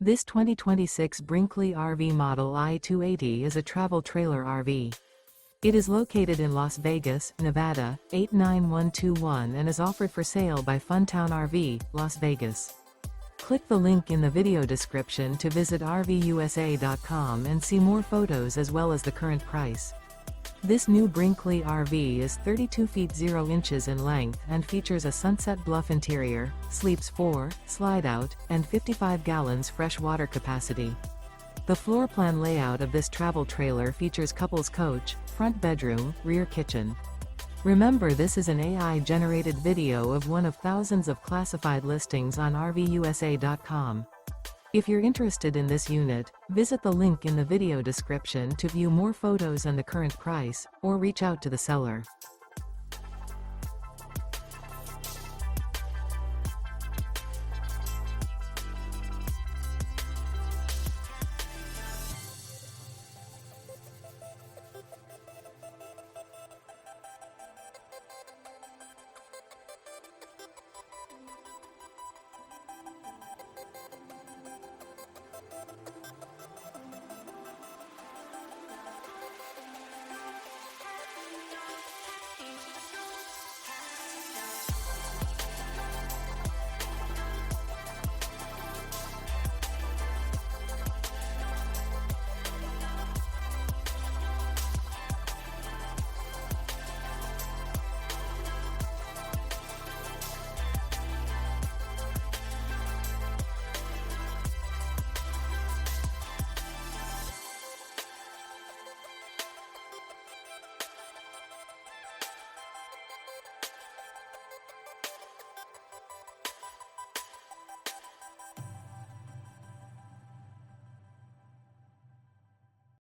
This 2026 Brinkley RV Model I 280 is a travel trailer RV. It is located in Las Vegas, Nevada, 89121 and is offered for sale by Funtown RV, Las Vegas. Click the link in the video description to visit RVUSA.com and see more photos as well as the current price. This new Brinkley RV is 32 feet 0 inches in length and features a SUNSET BLUFF interior, sleeps 4, Slideout, and 55 gallons fresh water capacity. The floor plan layout of this travel trailer features couples coach, front bedroom, rear kitchen. Remember, this is an AI-generated video of one of thousands of classified listings on RVUSA.com. If you're interested in this unit, visit the link in the video description to view more photos and the current price, or reach out to the seller.